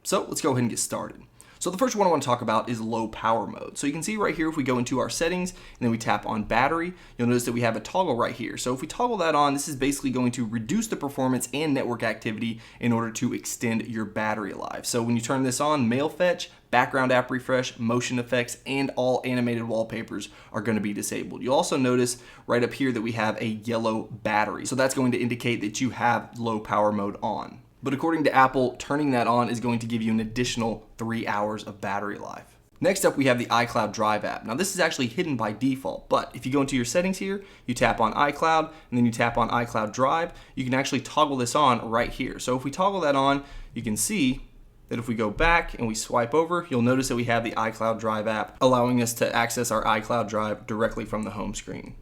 So let's go ahead and get started. So the first one I want to talk about is low power mode. So you can see right here, if we go into our settings and then we tap on battery, you'll notice that we have a toggle right here. So if we toggle that on, this is basically going to reduce the performance and network activity in order to extend your battery life. So when you turn this on, mail fetch, background app refresh, motion effects, and all animated wallpapers are going to be disabled. You'll also notice right up here that we have a yellow battery. So that's going to indicate that you have low power mode on. But according to Apple, turning that on is going to give you an additional 3 hours of battery life. Next up, we have the iCloud Drive app. Now this is actually hidden by default, but if you go into your settings here, you tap on iCloud, and then you tap on iCloud Drive, you can actually toggle this on right here. So if we toggle that on, you can see that if we go back and we swipe over, you'll notice that we have the iCloud Drive app, allowing us to access our iCloud Drive directly from the home screen.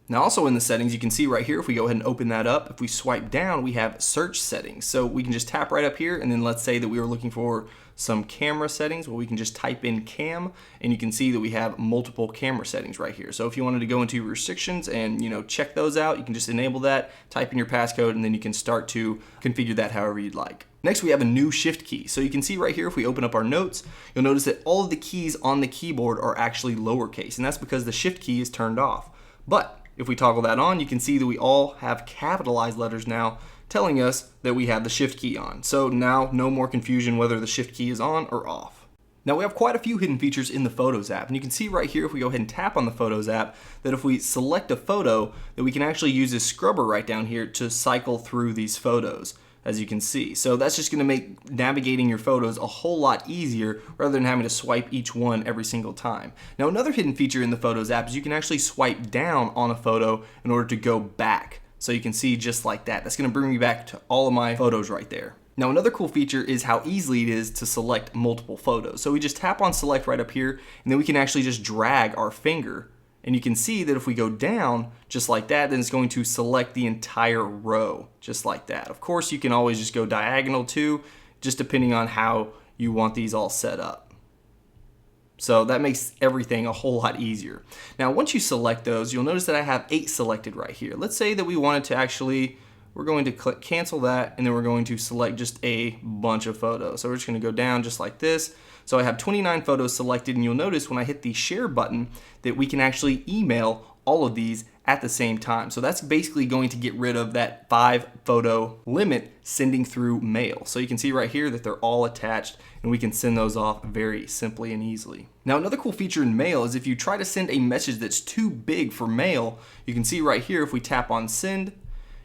Now also in the settings, you can see right here, if we go ahead and open that up, if we swipe down, we have search settings. So we can just tap right up here, and then let's say that we were looking for some camera settings. Well, we can just type in cam, and you can see that we have multiple camera settings right here. So if you wanted to go into your restrictions and check those out, you can just enable that, type in your passcode, and then you can start to configure that however you'd like. Next, we have a new shift key. So you can see right here, if we open up our notes, you'll notice that all of the keys on the keyboard are actually lowercase, and that's because the shift key is turned off. But if we toggle that on, you can see that we all have capitalized letters now, telling us that we have the shift key on. So now no more confusion whether the shift key is on or off. Now we have quite a few hidden features in the Photos app, and you can see right here, if we go ahead and tap on the Photos app, that if we select a photo, that we can actually use this scrubber right down here to cycle through these photos, as you can see. So that's just going to make navigating your photos a whole lot easier rather than having to swipe each one every single time. Now another hidden feature in the Photos app is you can actually swipe down on a photo in order to go back. So you can see just like that. That's going to bring me back to all of my photos right there. Now another cool feature is how easily it is to select multiple photos. So we just tap on select right up here, and then we can actually just drag our finger. And you can see that if we go down just like that, then it's going to select the entire row just like that. Of course, you can always just go diagonal too, just depending on how you want these all set up. So that makes everything a whole lot easier. Now, once you select those, you'll notice that I have 8 selected right here. Let's say that we wanted to actually, we're going to click cancel that, and then we're going to select just a bunch of photos. So we're just going to go down just like this. So I have 29 photos selected, and you'll notice when I hit the share button that we can actually email all of these at the same time. So that's basically going to get rid of that 5 photo limit sending through mail. So you can see right here that they're all attached, and we can send those off very simply and easily. Now another cool feature in mail is if you try to send a message that's too big for mail, you can see right here, if we tap on send,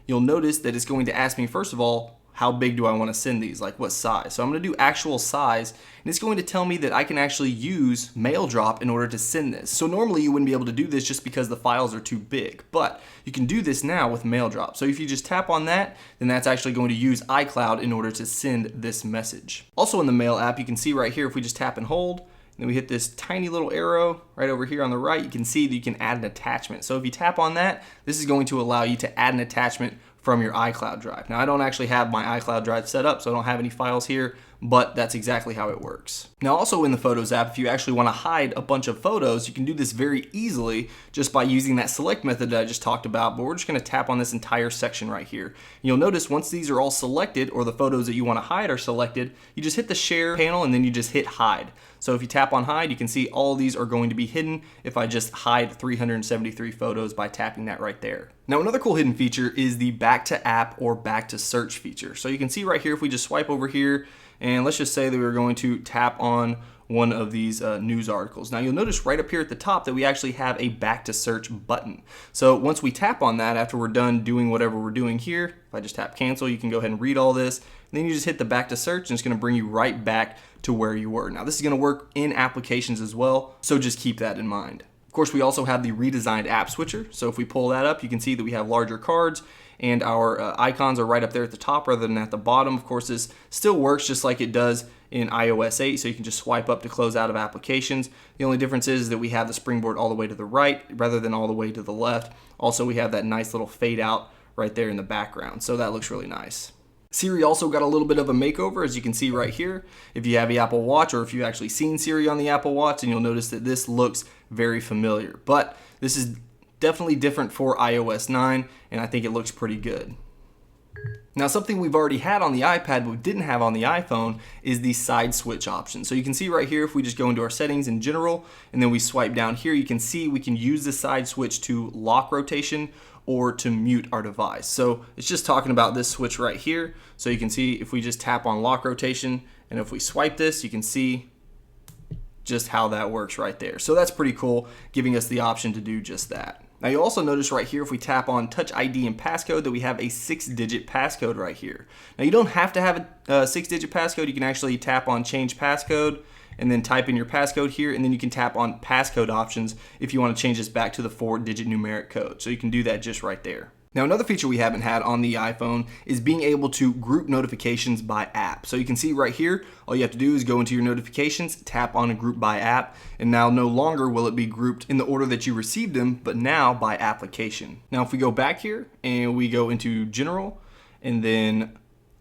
you'll notice that it's going to ask me, first of all, how big do I want to send these, like what size? So I'm going to do actual size, and it's going to tell me that I can actually use mail drop in order to send this. So normally you wouldn't be able to do this just because the files are too big, but you can do this now with mail drop. So if you just tap on that, then that's actually going to use iCloud in order to send this message. Also in the mail app, you can see right here, if we just tap and hold, and then we hit this tiny little arrow right over here on the right, you can see that you can add an attachment. So if you tap on that, this is going to allow you to add an attachment from your iCloud drive. Now I don't actually have my iCloud drive set up, so I don't have any files here, but that's exactly how it works. Now also in the Photos app, if you actually want to hide a bunch of photos, you can do this very easily just by using that select method that I just talked about, but we're just going to tap on this entire section right here. And you'll notice once these are all selected, or the photos that you want to hide are selected, you just hit the share panel and then you just hit hide. So if you tap on hide, you can see all of these are going to be hidden if I just hide 373 photos by tapping that right there. Now another cool hidden feature is the back to app or back to search feature. So you can see right here, if we just swipe over here, and let's just say that we're going to tap on one of these news articles. Now you'll notice right up here at the top that we actually have a back to search button. So once we tap on that, after we're done doing whatever we're doing here, if I just tap cancel, you can go ahead and read all this. And then you just hit the back to search, and it's going to bring you right back to where you were. Now this is going to work in applications as well, so just keep that in mind. Of course, we also have the redesigned app switcher. So if we pull that up, you can see that we have larger cards, and our icons are right up there at the top rather than at the bottom. Of course, this still works just like it does in iOS 8, so you can just swipe up to close out of applications. The only difference is that we have the springboard all the way to the right rather than all the way to the left. Also, we have that nice little fade out right there in the background, so that looks really nice. Siri also got a little bit of a makeover, as you can see right here. If you have the Apple Watch, or if you've actually seen Siri on the Apple Watch, and you'll notice that this looks very familiar. But this is definitely different for iOS 9, and I think it looks pretty good. Now, something we've already had on the iPad but we didn't have on the iPhone is the side switch option. So you can see right here, if we just go into our settings in general and then we swipe down here, you can see we can use the side switch to lock rotation or to mute our device. So it's just talking about this switch right here. So you can see if we just tap on lock rotation and if we swipe this, you can see just how that works right there. So that's pretty cool, giving us the option to do just that. Now you also notice right here, if we tap on Touch ID and passcode, that we have a 6-digit passcode right here. Now you don't have to have a 6-digit passcode. You can actually tap on change passcode and then type in your passcode here, and then you can tap on passcode options if you want to change this back to the 4-digit numeric code. So you can do that just right there. Now another feature we haven't had on the iPhone is being able to group notifications by app. So you can see right here, all you have to do is go into your notifications, tap on a group by app, and now no longer will it be grouped in the order that you received them, but now by application. Now if we go back here and we go into general and then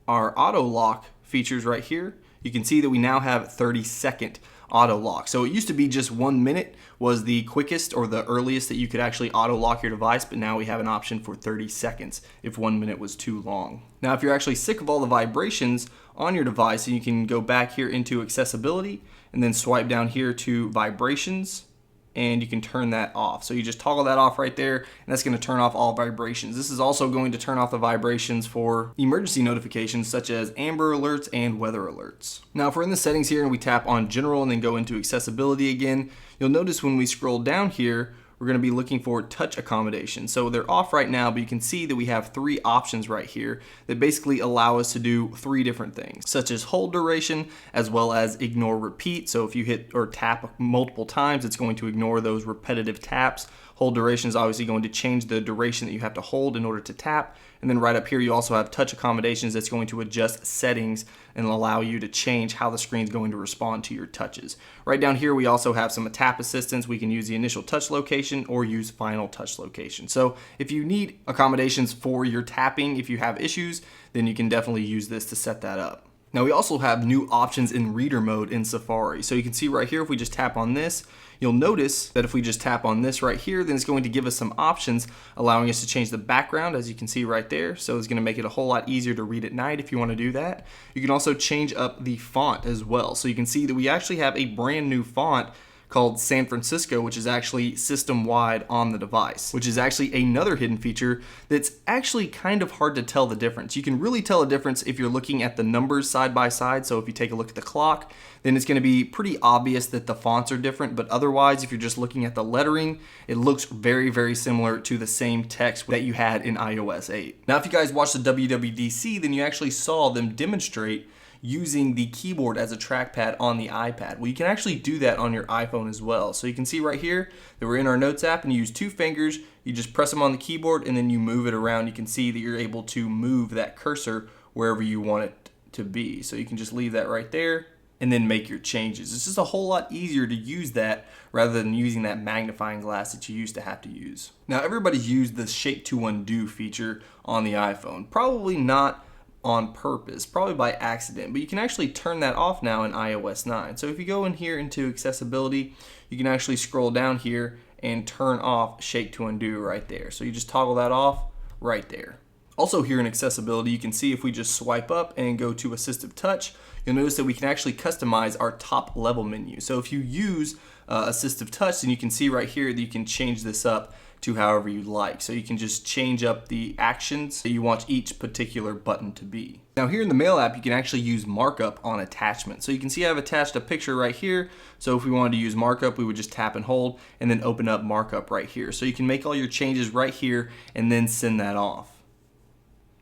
our auto lock features right here, you can see that we now have 30-second auto lock. So it used to be just 1 minute was the quickest or the earliest that you could actually auto lock your device, but now we have an option for 30 seconds if 1 minute was too long. Now if you're actually sick of all the vibrations on your device, you can go back here into accessibility and then swipe down here to vibrations, and you can turn that off. So you just toggle that off right there, and that's going to turn off all vibrations. This is also going to turn off the vibrations for emergency notifications such as Amber Alerts and weather alerts. Now if we're in the settings here and we tap on general and then go into accessibility again, you'll notice when we scroll down here, we're going to be looking for touch accommodation. So they're off right now, but you can see that we have 3 options right here that basically allow us to do 3 different things, such as hold duration as well as ignore repeat. So if you hit or tap multiple times, it's going to ignore those repetitive taps. Hold duration is obviously going to change the duration that you have to hold in order to tap. And then right up here, you also have touch accommodations that's going to adjust settings and allow you to change how the screen is going to respond to your touches. Right down here, we also have some tap assistance. We can use the initial touch location or use final touch location. So if you need accommodations for your tapping, if you have issues, then you can definitely use this to set that up. Now we also have new options in reader mode in Safari. So you can see right here, if we just tap on this, you'll notice that if we just tap on this right here, then it's going to give us some options allowing us to change the background, as you can see right there. So it's going to make it a whole lot easier to read at night if you want to do that. You can also change up the font as well. So you can see that we actually have a brand new font called San Francisco, which is actually system-wide on the device, which is actually another hidden feature that's actually kind of hard to tell the difference. You can really tell a difference if you're looking at the numbers side by side. So if you take a look at the clock, then it's going to be pretty obvious that the fonts are different, but otherwise, if you're just looking at the lettering, it looks very, very similar to the same text that you had in iOS 8. Now, if you guys watched the WWDC, then you actually saw them demonstrate using the keyboard as a trackpad on the iPad. Well, you can actually do that on your iPhone as well. So you can see right here that we're in our Notes app and you use 2 fingers, you just press them on the keyboard and then you move it around. You can see that you're able to move that cursor wherever you want it to be. So you can just leave that right there and then make your changes. It's just a whole lot easier to use that rather than using that magnifying glass that you used to have to use. Now, everybody's used the Shake to Undo feature on the iPhone. Probably not on purpose, probably by accident, but you can actually turn that off now in iOS 9. So if you go in here into accessibility, you can actually scroll down here and turn off Shake to Undo right there. So you just toggle that off right there. Also here in accessibility, you can see if we just swipe up and go to assistive touch, you'll notice that we can actually customize our top level menu. So if you use assistive touch, then you can see right here that you can change this up to however you like. So you can just change up the actions that you want each particular button to be. Now here in the Mail app, you can actually use markup on attachment. So you can see I've attached a picture right here. So if we wanted to use markup, we would just tap and hold and then open up markup right here. So you can make all your changes right here and then send that off.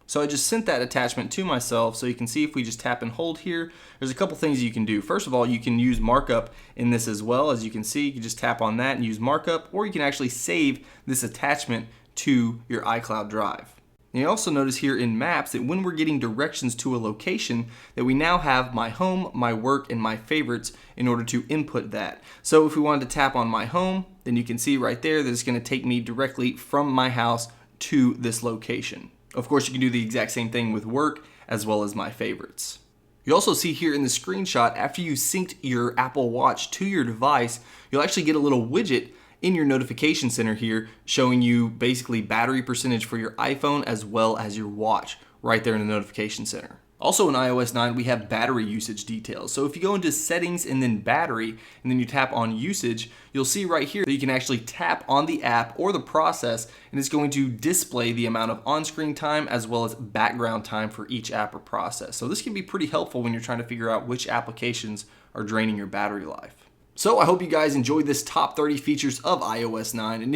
So I just sent that attachment to myself. So you can see if we just tap and hold here, there's a couple things you can do. First of all, you can use markup in this as well. As you can see, you can just tap on that and use markup, or you can actually save this attachment to your iCloud drive. And you also notice here in Maps that when we're getting directions to a location, that we now have my home, my work, and my favorites in order to input that. So if we wanted to tap on my home, then you can see right there that it's going to take me directly from my house to this location. Of course, you can do the exact same thing with work as well as my favorites. You also see here in the screenshot, after you synced your Apple Watch to your device, you'll actually get a little widget in your notification center here showing you basically battery percentage for your iPhone as well as your watch right there in the notification center. Also in iOS 9, we have battery usage details. So if you go into settings and then battery, and then you tap on usage, you'll see right here that you can actually tap on the app or the process, and it's going to display the amount of on-screen time as well as background time for each app or process. So this can be pretty helpful when you're trying to figure out which applications are draining your battery life. So I hope you guys enjoyed this top 30 features of iOS 9. And